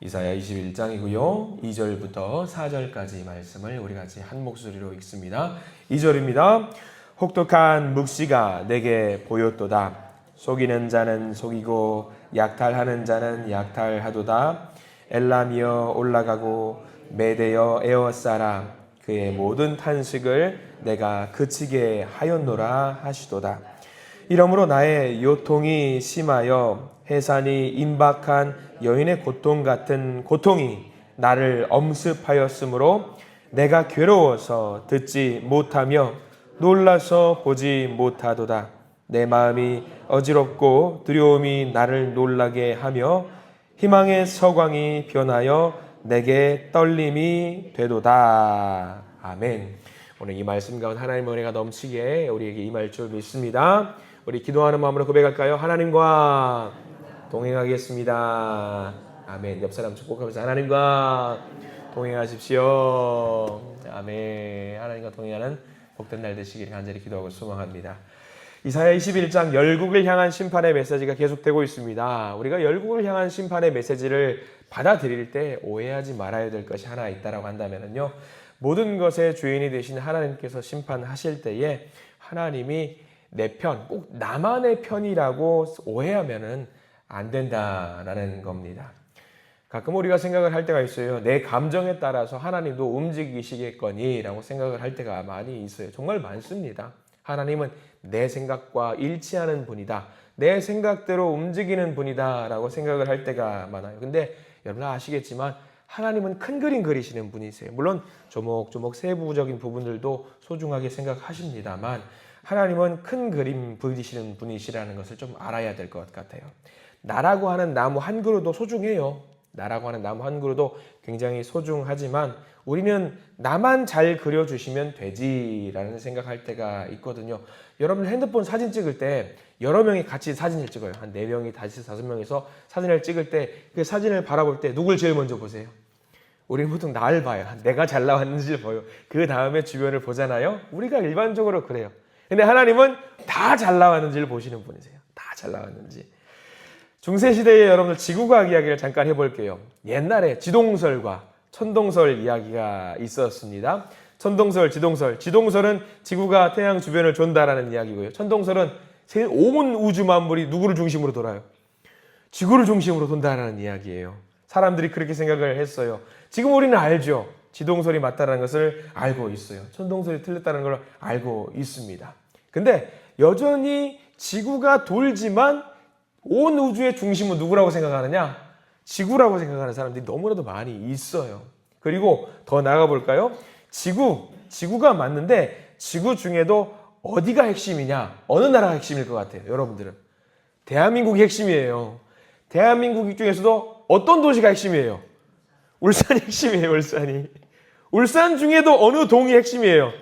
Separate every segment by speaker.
Speaker 1: 이사야 21장이고요. 2절부터 4절까지 말씀을 우리 같이 한 목소리로 읽습니다. 2절입니다. 혹독한 묵시가 내게 보였도다. 속이는 자는 속이고 약탈하는 자는 약탈하도다. 엘람이여 올라가고 메대여 에워싸라. 그의 모든 탄식을 내가 그치게 하였노라 하시도다. 이러므로 나의 요통이 심하여 해산이 임박한 여인의 고통 같은 고통이 나를 엄습하였으므로 내가 괴로워서 듣지 못하며 놀라서 보지 못하도다. 내 마음이 어지럽고 두려움이 나를 놀라게 하며 희망의 서광이 변하여 내게 떨림이 되도다. 아멘. 오늘 이 말씀 가운데 하나님의 은혜가 넘치게 우리에게 임할 줄 믿습니다. 우리 기도하는 마음으로 고백할까요? 하나님과 동행하겠습니다. 아멘. 옆 사람 축복하면서 하나님과 동행하십시오. 아멘. 하나님과 동행하는 복된 날 되시길 간절히 기도하고 소망합니다. 이사야 21장 열국을 향한 심판의 메시지가 계속되고 있습니다. 우리가 열국을 향한 심판의 메시지를 받아들일 때 오해하지 말아야 될 것이 하나 있다고 한다면요. 모든 것의 주인이 되신 하나님께서 심판하실 때에 하나님이 내 편, 꼭 나만의 편이라고 오해하면은 안 된다라는 겁니다. 가끔 우리가 생각을 할 때가 있어요. 내 감정에 따라서 하나님도 움직이시겠거니 라고 생각을 할 때가 많이 있어요. 정말 많습니다. 하나님은 내 생각과 일치하는 분이다. 내 생각대로 움직이는 분이다 라고 생각을 할 때가 많아요. 근데 여러분 아시겠지만 하나님은 큰 그림 그리시는 분이세요. 물론 조목조목 세부적인 부분들도 소중하게 생각하십니다만 하나님은 큰 그림 그리시는 분이시라는 것을 좀 알아야 될 것 같아요. 나라고 하는 나무 한 그루도 소중해요. 나라고 하는 나무 한 그루도 굉장히 소중하지만 우리는 나만 잘 그려주시면 되지라는 생각할 때가 있거든요. 여러분 핸드폰 사진 찍을 때 여러 명이 같이 사진을 찍어요. 한 4명이, 5명이서 사진을 찍을 때 그 사진을 바라볼 때 누굴 제일 먼저 보세요? 우리는 보통 나를 봐요. 내가 잘 나왔는지를 봐요. 그 다음에 주변을 보잖아요. 우리가 일반적으로 그래요. 근데 하나님은 다 잘 나왔는지를 보시는 분이세요. 다 잘 나왔는지. 중세시대에 여러분들 지구과학 이야기를 잠깐 해볼게요. 옛날에 지동설과 천동설 이야기가 있었습니다. 천동설, 지동설. 지동설은 지구가 태양 주변을 돈다라는 이야기고요. 천동설은 온 우주 만물이 누구를 중심으로 돌아요? 지구를 중심으로 돈다라는 이야기예요. 사람들이 그렇게 생각을 했어요. 지금 우리는 알죠. 지동설이 맞다는 것을 알고 있어요. 천동설이 틀렸다는 걸 알고 있습니다. 근데 여전히 지구가 돌지만 온 우주의 중심은 누구라고 생각하느냐? 지구라고 생각하는 사람들이 너무나도 많이 있어요. 그리고 더 나아가 볼까요? 지구가 맞는데 지구 중에도 어디가 핵심이냐? 어느 나라가 핵심일 것 같아요? 여러분들은. 대한민국이 핵심이에요. 대한민국 중에서도 어떤 도시가 핵심이에요? 울산이 핵심이에요. 울산이. 울산 중에도 어느 동이 핵심이에요?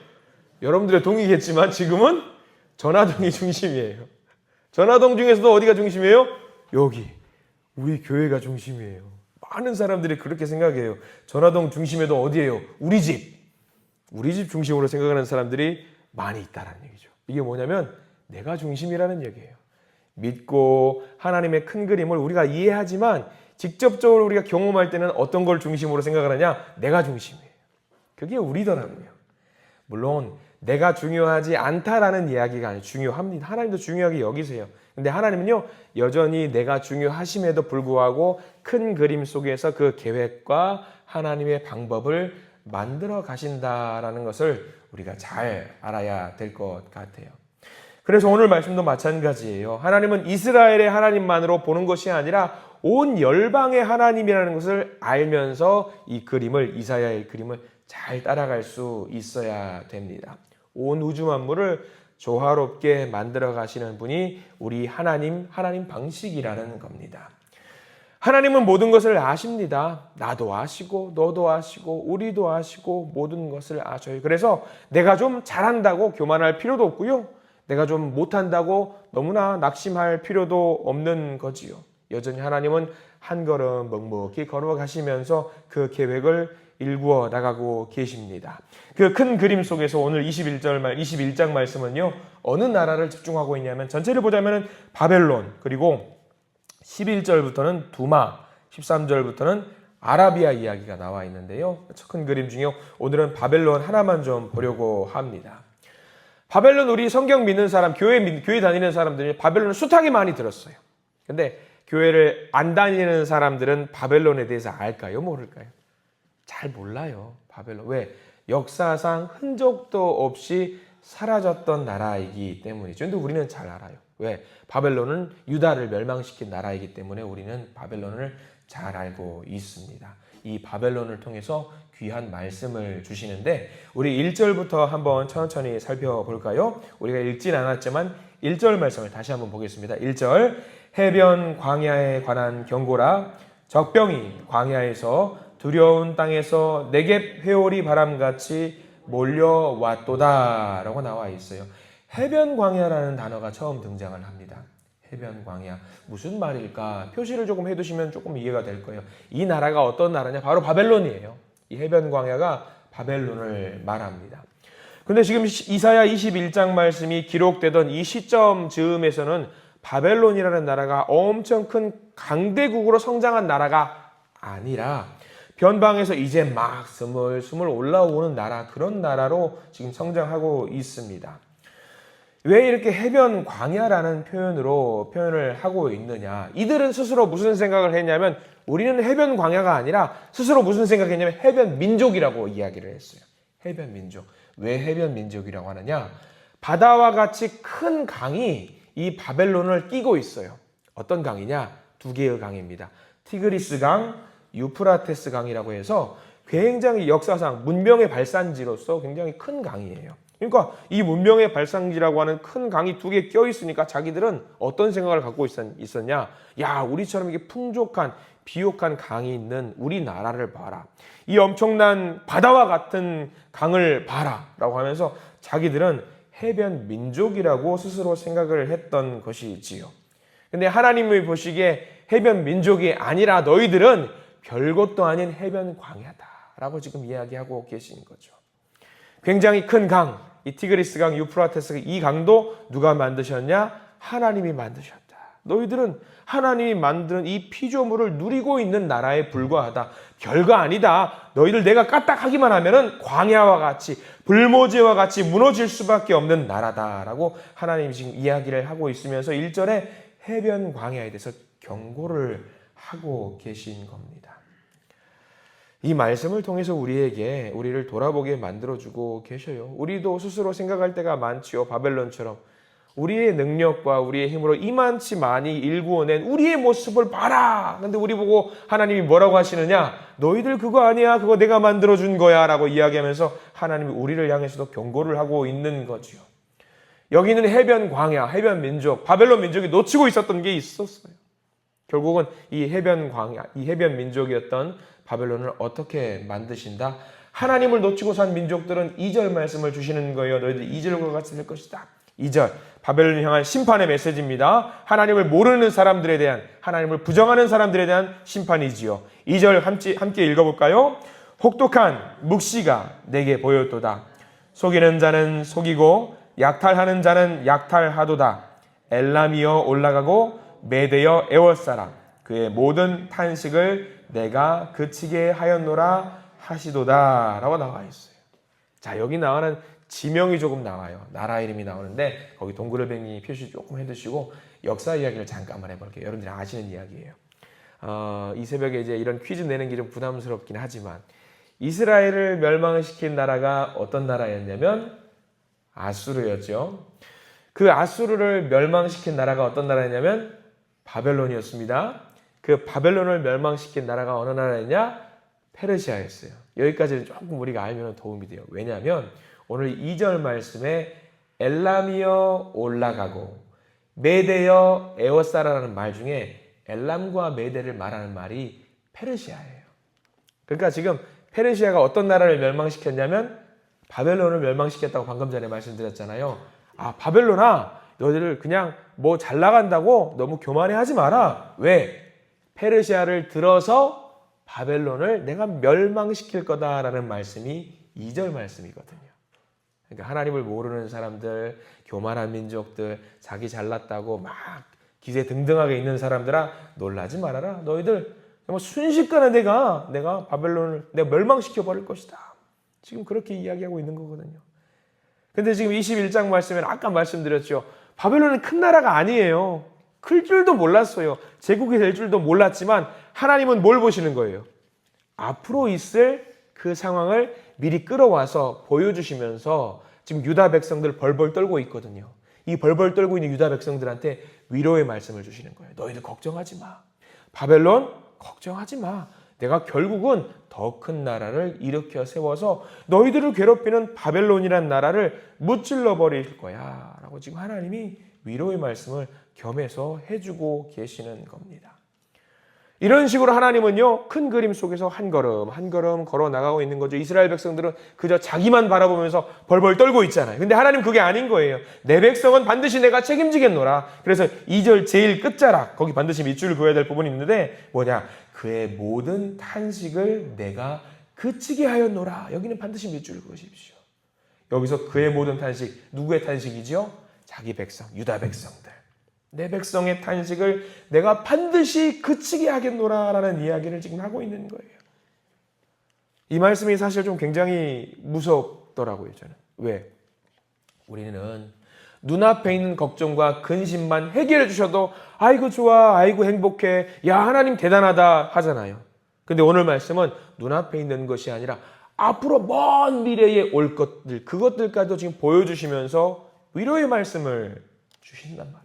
Speaker 1: 여러분들의 동이겠지만 지금은 전화동이 중심이에요. 전화동 중에서도 어디가 중심이에요? 여기. 우리 교회가 중심이에요. 많은 사람들이 그렇게 생각해요. 전화동 중심에도 어디예요? 우리 집. 우리 집 중심으로 생각하는 사람들이 많이 있다는 얘기죠. 이게 뭐냐면 내가 중심이라는 얘기예요. 믿고 하나님의 큰 그림을 우리가 이해하지만 직접적으로 우리가 경험할 때는 어떤 걸 중심으로 생각하느냐? 내가 중심이에요. 그게 우리더라고요. 물론 내가 중요하지 않다라는 이야기가 아니에요. 중요합니다. 하나님도 중요하게 여기세요. 근데 하나님은요, 여전히 내가 중요하심에도 불구하고 큰 그림 속에서 그 계획과 하나님의 방법을 만들어 가신다라는 것을 우리가 잘 알아야 될 것 같아요. 그래서 오늘 말씀도 마찬가지예요. 하나님은 이스라엘의 하나님만으로 보는 것이 아니라 온 열방의 하나님이라는 것을 알면서 이 그림을, 이사야의 그림을 잘 따라갈 수 있어야 됩니다. 온 우주 만물을 조화롭게 만들어 가시는 분이 우리 하나님 방식이라는 겁니다. 하나님은 모든 것을 아십니다. 나도 아시고 너도 아시고 우리도 아시고 모든 것을 아셔요. 그래서 내가 좀 잘한다고 교만할 필요도 없고요. 내가 좀 못한다고 너무나 낙심할 필요도 없는 거지요. 여전히 하나님은 한 걸음 묵묵히 걸어가시면서 그 계획을 일구어 나가고 계십니다. 그 큰 그림 속에서 오늘 21장 말씀은요. 어느 나라를 집중하고 있냐면 전체를 보자면 바벨론, 그리고 11절부터는 두마, 13절부터는 아라비아 이야기가 나와 있는데요. 큰 그림 중에 오늘은 바벨론 하나만 좀 보려고 합니다. 바벨론 우리 성경 믿는 사람, 교회 다니는 사람들이 바벨론을 숱하게 많이 들었어요. 근데 교회를 안 다니는 사람들은 바벨론에 대해서 알까요? 모를까요? 잘 몰라요. 바벨론. 왜? 역사상 흔적도 없이 사라졌던 나라이기 때문이죠. 근데 우리는 잘 알아요. 왜? 바벨론은 유다를 멸망시킨 나라이기 때문에 우리는 바벨론을 잘 알고 있습니다. 이 바벨론을 통해서 귀한 말씀을 주시는데 우리 1절부터 한번 천천히 살펴볼까요? 우리가 읽진 않았지만 1절 말씀을 다시 한번 보겠습니다. 1절 해변 광야에 관한 경고라 적병이 광야에서 두려운 땅에서 네겝 회오리 바람같이 몰려왔도다 라고 나와 있어요. 해변 광야라는 단어가 처음 등장을 합니다. 해변 광야 무슨 말일까? 표시를 조금 해두시면 조금 이해가 될 거예요. 이 나라가 어떤 나라냐? 바로 바벨론이에요. 이 해변 광야가 바벨론을 말합니다. 근데 지금 이사야 21장 말씀이 기록되던 이 시점 즈음에서는 바벨론이라는 나라가 엄청 큰 강대국으로 성장한 나라가 아니라 변방에서 이제 막 스물스물 올라오는 나라, 그런 나라로 지금 성장하고 있습니다. 왜 이렇게 해변 광야라는 표현을 하고 있느냐? 이들은 스스로 무슨 생각을 했냐면 우리는 해변 광야가 아니라 스스로 무슨 생각했냐면 해변 민족이라고 이야기를 했어요. 해변 민족. 왜 해변 민족이라고 하느냐? 바다와 같이 큰 강이 이 바벨론을 끼고 있어요. 어떤 강이냐? 두 개의 강입니다. 티그리스 강, 유프라테스 강이라고 해서 굉장히 역사상 문명의 발산지로서 굉장히 큰 강이에요. 그러니까 이 문명의 발상지라고 하는 큰 강이 두 개 껴 있으니까 자기들은 어떤 생각을 갖고 있었냐? 야, 우리처럼 이게 풍족한 비옥한 강이 있는 우리나라를 봐라. 이 엄청난 바다와 같은 강을 봐라 라고 하면서 자기들은 해변 민족이라고 스스로 생각을 했던 것이지요. 근데 하나님이 보시기에 해변 민족이 아니라 너희들은 별것도 아닌 해변 광야다 라고 지금 이야기하고 계신 거죠. 굉장히 큰 강, 이 티그리스 강, 유프라테스 강, 이 강도 누가 만드셨냐? 하나님이 만드셨다. 너희들은 하나님이 만드는 이 피조물을 누리고 있는 나라에 불과하다. 별거 아니다. 너희들 내가 까딱하기만 하면은 광야와 같이 불모지와 같이 무너질 수밖에 없는 나라다라고 하나님이 지금 이야기를 하고 있으면서 1절에 해변 광야에 대해서 경고를 하고 계신 겁니다. 이 말씀을 통해서 우리를 돌아보게 만들어주고 계셔요. 우리도 스스로 생각할 때가 많지요. 바벨론처럼 우리의 능력과 우리의 힘으로 이만치 많이 일구어낸 우리의 모습을 봐라. 근데 우리 보고 하나님이 뭐라고 하시느냐? 너희들 그거 아니야. 그거 내가 만들어준 거야 라고 이야기하면서 하나님이 우리를 향해서도 경고를 하고 있는 거지요. 여기는 해변 광야, 해변 민족, 바벨론 민족이 놓치고 있었던 게 있었어요. 결국은 이 해변 광야, 이 해변 민족이었던 바벨론을 어떻게 만드신다? 하나님을 놓치고 산 민족들은 2절 말씀을 주시는 거예요. 너희들 2절과 같이 될 것이다. 2절 바벨론을 향한 심판의 메시지입니다. 하나님을 모르는 사람들에 대한, 하나님을 부정하는 사람들에 대한 심판이지요. 2절 함께 읽어볼까요? 혹독한 묵시가 내게 보였도다. 속이는 자는 속이고 약탈하는 자는 약탈하도다. 엘람이여 올라가고 메대여 에워싸라. 그의 모든 탄식을 내가 그치게 하였노라 하시도다 라고 나와 있어요. 자, 여기 나오는 지명이 조금 나와요. 나라 이름이 나오는데 거기 동그라미 표시 조금 해두시고 역사 이야기를 잠깐만 해볼게요. 여러분들이 아시는 이야기예요. 이 새벽에 이제 이런 퀴즈 내는 게 좀 부담스럽긴 하지만 이스라엘을 멸망시킨 나라가 어떤 나라였냐면 아수르였죠. 그 아수르를 멸망시킨 나라가 어떤 나라였냐면 바벨론이었습니다. 그 바벨론을 멸망시킨 나라가 어느 나라였냐? 페르시아였어요. 여기까지는 조금 우리가 알면 도움이 돼요. 왜냐하면 오늘 2절 말씀에 엘람이여 올라가고 메대여 에워싸라라는 말 중에 엘람과 메대를 말하는 말이 페르시아예요. 그러니까 지금 페르시아가 어떤 나라를 멸망시켰냐면 바벨론을 멸망시켰다고 방금 전에 말씀드렸잖아요. 아, 바벨론아, 너희들 그냥 뭐 잘 나간다고 너무 교만해하지 마라. 왜? 페르시아를 들어서 바벨론을 내가 멸망시킬 거다라는 말씀이 2절 말씀이거든요. 그러니까 하나님을 모르는 사람들, 교만한 민족들, 자기 잘났다고 막 기세 등등하게 있는 사람들아 놀라지 말아라. 너희들 순식간에 내가 바벨론을 내가 멸망시켜 버릴 것이다. 지금 그렇게 이야기하고 있는 거거든요. 근데 지금 21장 말씀에는 아까 말씀드렸죠. 바벨론은 큰 나라가 아니에요. 클 줄도 몰랐어요. 제국이 될 줄도 몰랐지만 하나님은 뭘 보시는 거예요? 앞으로 있을 그 상황을 미리 끌어와서 보여주시면서 지금 유다 백성들 벌벌 떨고 있거든요. 이 벌벌 떨고 있는 유다 백성들한테 위로의 말씀을 주시는 거예요. 너희들 걱정하지 마. 바벨론 걱정하지 마. 내가 결국은 더 큰 나라를 일으켜 세워서 너희들을 괴롭히는 바벨론이라는 나라를 무찔러 버릴 거야 라고 지금 하나님이 위로의 말씀을 겸해서 해주고 계시는 겁니다. 이런 식으로 하나님은요, 큰 그림 속에서 한 걸음 한 걸음 걸어 나가고 있는 거죠. 이스라엘 백성들은 그저 자기만 바라보면서 벌벌 떨고 있잖아요. 근데 하나님 그게 아닌 거예요. 내 백성은 반드시 내가 책임지겠노라. 그래서 2절 제일 끝자락, 거기 반드시 밑줄을 그어야 될 부분이 있는데 뭐냐? 그의 모든 탄식을 내가 그치게 하였노라. 여기는 반드시 밑줄을 그으십시오. 여기서 그의 모든 탄식, 누구의 탄식이죠? 자기 백성, 유다 백성들. 내 백성의 탄식을 내가 반드시 그치게 하겠노라라는 이야기를 지금 하고 있는 거예요. 이 말씀이 사실 좀 굉장히 무섭더라고요, 저는. 왜? 우리는 눈앞에 있는 걱정과 근심만 해결해 주셔도 아이고 좋아, 아이고 행복해, 야 하나님 대단하다 하잖아요. 근데 오늘 말씀은 눈앞에 있는 것이 아니라 앞으로 먼 미래에 올 것들, 그것들까지도 지금 보여주시면서 위로의 말씀을 주신단 말이죠.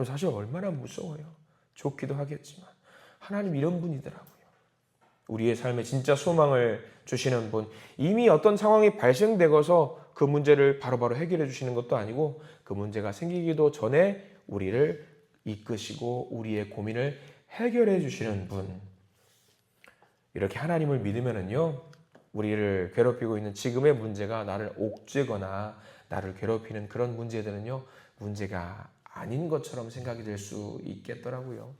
Speaker 1: 사실 얼마나 무서워요. 좋기도 하겠지만 하나님 이런 분이더라고요. 우리의 삶에 진짜 소망을 주시는 분, 이미 어떤 상황이 발생되고서 그 문제를 바로바로 해결해 주시는 것도 아니고 그 문제가 생기기도 전에 우리를 이끄시고 우리의 고민을 해결해 주시는 분. 이렇게 하나님을 믿으면은요, 우리를 괴롭히고 있는 지금의 문제가 나를 옥죄거나 나를 괴롭히는 그런 문제들은요, 문제가 아닌 것처럼 생각이 될 수 있겠더라고요.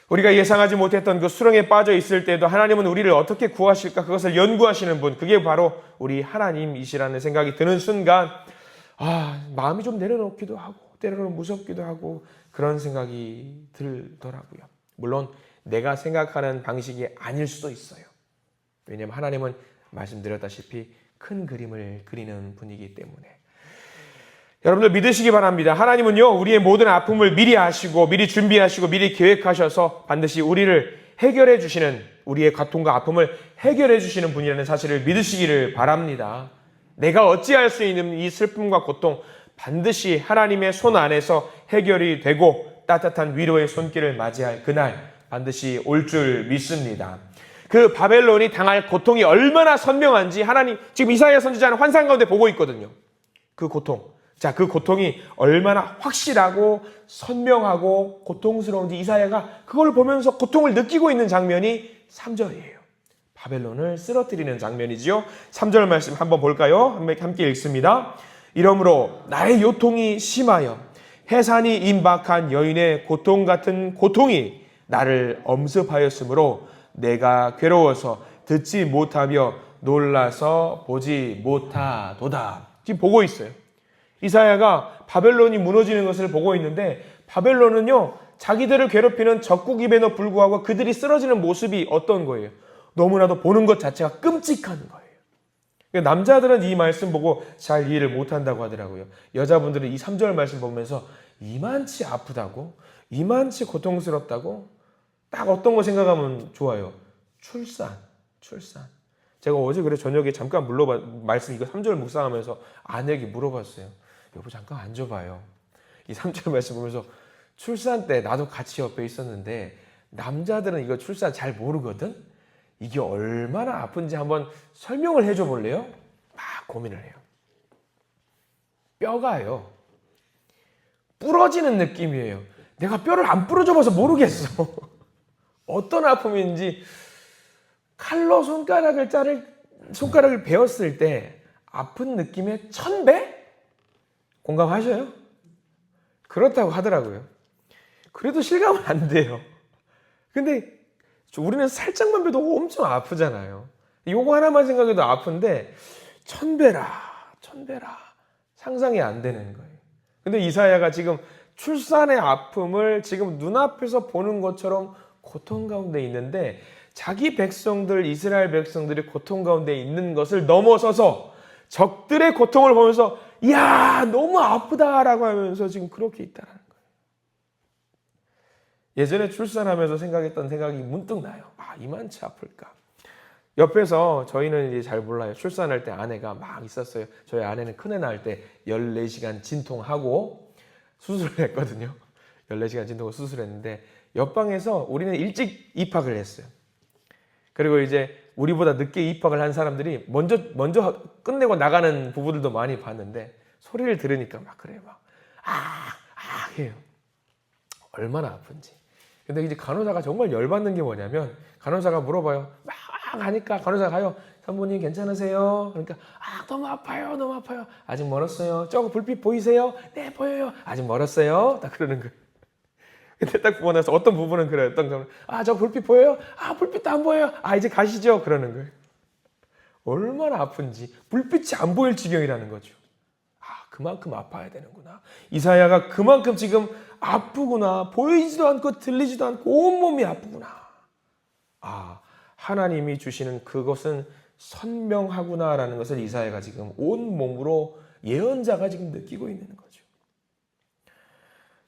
Speaker 1: 우리가 예상하지 못했던 그 수렁에 빠져 있을 때도 하나님은 우리를 어떻게 구하실까, 그것을 연구하시는 분, 그게 바로 우리 하나님이시라는 생각이 드는 순간 마음이 좀 내려놓기도 하고 때로는 무섭기도 하고 그런 생각이 들더라고요. 물론 내가 생각하는 방식이 아닐 수도 있어요. 왜냐하면 하나님은 말씀드렸다시피 큰 그림을 그리는 분이기 때문에. 여러분들 믿으시기 바랍니다. 하나님은요, 우리의 모든 아픔을 미리 아시고 미리 준비하시고 미리 계획하셔서 반드시 우리를 해결해 주시는, 우리의 고통과 아픔을 해결해 주시는 분이라는 사실을 믿으시기를 바랍니다. 내가 어찌할 수 있는 이 슬픔과 고통 반드시 하나님의 손 안에서 해결이 되고 따뜻한 위로의 손길을 맞이할 그날 반드시 올 줄 믿습니다. 그 바벨론이 당할 고통이 얼마나 선명한지 하나님 지금 이사야 선지자는 환상 가운데 보고 있거든요. 그 고통. 자, 그 고통이 얼마나 확실하고 선명하고 고통스러운지 이사야가 그걸 보면서 고통을 느끼고 있는 장면이 3절이에요. 바벨론을 쓰러뜨리는 장면이지요. 3절 말씀 한번 볼까요? 함께 읽습니다. 이러므로 나의 요통이 심하여 해산이 임박한 여인의 고통 같은 고통이 나를 엄습하였으므로 내가 괴로워서 듣지 못하며 놀라서 보지 못하도다. 지금 보고 있어요. 이사야가 바벨론이 무너지는 것을 보고 있는데 바벨론은요, 자기들을 괴롭히는 적국임에도 불구하고 그들이 쓰러지는 모습이 어떤 거예요? 너무나도 보는 것 자체가 끔찍한 거예요. 남자들은 이 말씀 보고 잘 이해를 못한다고 하더라고요. 여자분들은 이 3절 말씀 보면서 이만치 아프다고? 이만치 고통스럽다고? 딱 어떤 거 생각하면 좋아요? 출산. 제가 어제 그래 저녁에 잠깐 말씀 이거 3절 묵상하면서 아내에게 물어봤어요. 여보 잠깐 앉아봐요. 이 3절 말씀 보면서 출산 때 나도 같이 옆에 있었는데 남자들은 이거 출산 잘 모르거든? 이게 얼마나 아픈지 한번 설명을 해줘 볼래요? 막 고민을 해요. 뼈가요, 부러지는 느낌이에요. 내가 뼈를 안 부러져 봐서 모르겠어. 어떤 아픔인지. 칼로 손가락을 베었을 때 아픈 느낌의 1000배? 공감하셔요? 그렇다고 하더라고요. 그래도 실감은 안 돼요. 근데 우리는 살짝만 베도 엄청 아프잖아요. 요거 하나만 생각해도 아픈데 1000배라 상상이 안 되는 거예요. 근데 이사야가 지금 출산의 아픔을 지금 눈앞에서 보는 것처럼 고통 가운데 있는데 자기 백성들, 이스라엘 백성들이 고통 가운데 있는 것을 넘어서서 적들의 고통을 보면서 이야 너무 아프다라고 하면서 지금 그렇게 있다라는 거예요. 예전에 출산하면서 생각했던 생각이 문득 나요. 아 이만치 아플까. 옆에서 저희는 이제 잘 몰라요. 출산할 때 아내가 막 있었어요. 저희 아내는 큰애 낳을 때 14시간 진통하고 수술을 했거든요. 14시간 진통을 수술했는데 옆방에서 우리는 일찍 입학을 했어요. 그리고 이제 우리보다 늦게 입학을 한 사람들이 먼저 끝내고 나가는 부부들도 많이 봤는데 소리를 들으니까 막 그래요. 막 해요. 얼마나 아픈지. 근데 이제 간호사가 정말 열받는 게 뭐냐면 간호사가 물어봐요. 막 하니까 간호사가 가요. 산모님 괜찮으세요? 그러니까 너무 아파요. 너무 아파요. 아직 멀었어요. 저거 불빛 보이세요? 네 보여요. 아직 멀었어요. 딱 그러는 거예요. 근데 딱 보고 나서 어떤 부분은 그래요. 어떤 경우는 저 불빛 보여요? 불빛도 안 보여요. 이제 가시죠. 그러는 거예요. 얼마나 아픈지 불빛이 안 보일 지경이라는 거죠. 그만큼 아파야 되는구나. 이사야가 그만큼 지금 아프구나. 보이지도 않고 들리지도 않고 온몸이 아프구나. 하나님이 주시는 그것은 선명하구나라는 것을 이사야가 지금 온몸으로 예언자가 지금 느끼고 있는 거죠.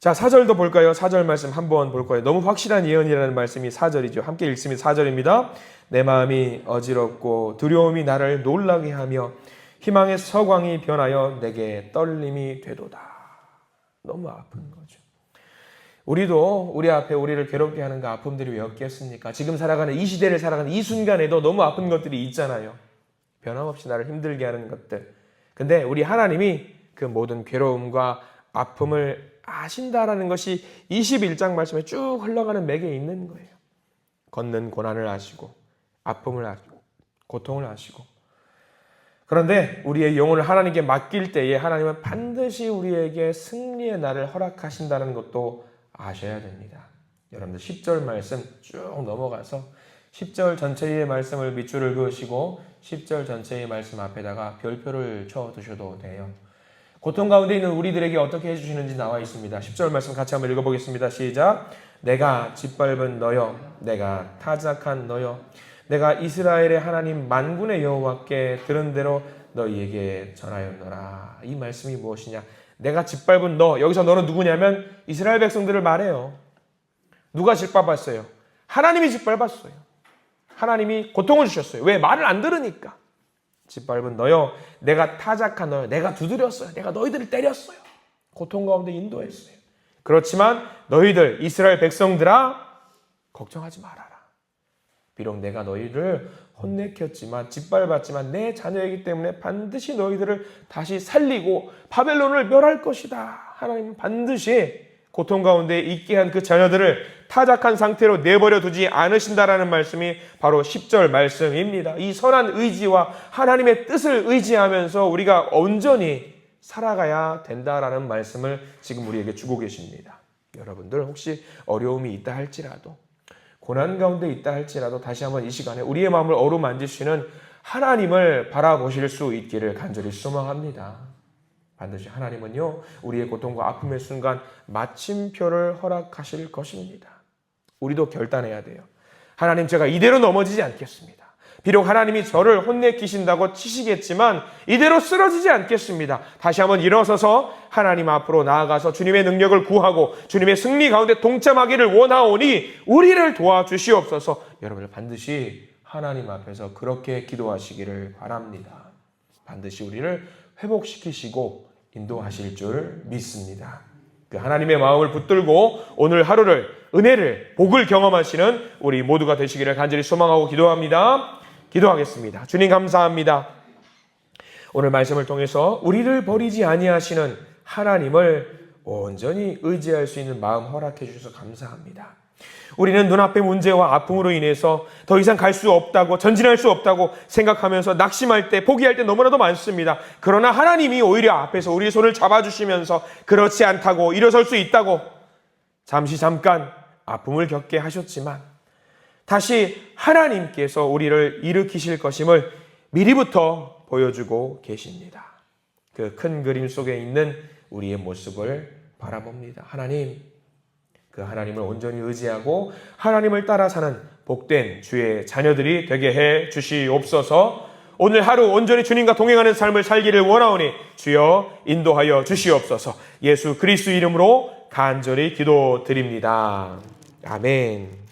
Speaker 1: 자, 4절도 볼까요? 4절 말씀 한번 볼 거예요. 너무 확실한 예언이라는 말씀이 4절이죠. 함께 읽으면 4절입니다. 내 마음이 어지럽고 두려움이 나를 놀라게 하며 희망의 서광이 변하여 내게 떨림이 되도다. 너무 아픈 거죠. 우리도 우리 앞에 우리를 괴롭게 하는 그 아픔들이 왜 없겠습니까? 지금 살아가는 이 시대를 살아가는 이 순간에도 너무 아픈 것들이 있잖아요. 변함없이 나를 힘들게 하는 것들. 근데 우리 하나님이 그 모든 괴로움과 아픔을 아신다라는 것이 21장 말씀에 쭉 흘러가는 맥에 있는 거예요. 걷는 고난을 아시고 아픔을 아시고 고통을 아시고 그런데 우리의 영혼을 하나님께 맡길 때에 하나님은 반드시 우리에게 승리의 날을 허락하신다는 것도 아셔야 됩니다. 여러분들 10절 말씀 쭉 넘어가서 10절 전체의 말씀을 밑줄을 그으시고 10절 전체의 말씀 앞에다가 별표를 쳐두셔도 돼요. 고통 가운데 있는 우리들에게 어떻게 해주시는지 나와 있습니다. 10절 말씀 같이 한번 읽어보겠습니다. 시작. 내가 짓밟은 너여, 내가 타작한 너여, 내가 이스라엘의 하나님 만군의 여호와께 들은 대로 너희에게 전하였노라. 이 말씀이 무엇이냐? 내가 짓밟은 너, 여기서 너는 누구냐면 이스라엘 백성들을 말해요. 누가 짓밟았어요? 하나님이 짓밟았어요. 하나님이 고통을 주셨어요. 왜? 말을 안 들으니까. 짓밟은 너여, 내가 타작한 너여, 내가 두드렸어요. 내가 너희들을 때렸어요. 고통 가운데 인도했어요. 그렇지만 너희들 이스라엘 백성들아 걱정하지 말아라. 비록 내가 너희를 혼내켰지만 짓밟았지만 내 자녀이기 때문에 반드시 너희들을 다시 살리고 바벨론을 멸할 것이다. 하나님은 반드시 고통 가운데 있게 한 그 자녀들을 타작한 상태로 내버려 두지 않으신다라는 말씀이 바로 10절 말씀입니다. 이 선한 의지와 하나님의 뜻을 의지하면서 우리가 온전히 살아가야 된다라는 말씀을 지금 우리에게 주고 계십니다. 여러분들 혹시 어려움이 있다 할지라도 고난 가운데 있다 할지라도 다시 한번 이 시간에 우리의 마음을 어루만지시는 하나님을 바라보실 수 있기를 간절히 소망합니다. 반드시 하나님은요 우리의 고통과 아픔의 순간 마침표를 허락하실 것입니다. 우리도 결단해야 돼요. 하나님, 제가 이대로 넘어지지 않겠습니다. 비록 하나님이 저를 혼내키신다고 치시겠지만 이대로 쓰러지지 않겠습니다. 다시 한번 일어서서 하나님 앞으로 나아가서 주님의 능력을 구하고 주님의 승리 가운데 동참하기를 원하오니 우리를 도와주시옵소서. 여러분들 반드시 하나님 앞에서 그렇게 기도하시기를 바랍니다. 반드시 우리를 회복시키시고 인도하실 줄 믿습니다. 그 하나님의 마음을 붙들고 오늘 하루를 은혜를 복을 경험하시는 우리 모두가 되시기를 간절히 소망하고 기도합니다. 기도하겠습니다. 주님 감사합니다. 오늘 말씀을 통해서 우리를 버리지 아니하시는 하나님을 온전히 의지할 수 있는 마음 허락해 주셔서 감사합니다. 우리는 눈앞의 문제와 아픔으로 인해서 더 이상 갈 수 없다고, 전진할 수 없다고 생각하면서 낙심할 때, 포기할 때 너무나도 많습니다. 그러나 하나님이 오히려 앞에서 우리의 손을 잡아주시면서 그렇지 않다고, 일어설 수 있다고 잠깐 아픔을 겪게 하셨지만 다시 하나님께서 우리를 일으키실 것임을 미리부터 보여주고 계십니다. 그 큰 그림 속에 있는 우리의 모습을 바라봅니다. 하나님, 그 하나님을 온전히 의지하고 하나님을 따라 사는 복된 주의 자녀들이 되게 해 주시옵소서. 오늘 하루 온전히 주님과 동행하는 삶을 살기를 원하오니 주여 인도하여 주시옵소서. 예수 그리스도 이름으로 간절히 기도드립니다. 아멘.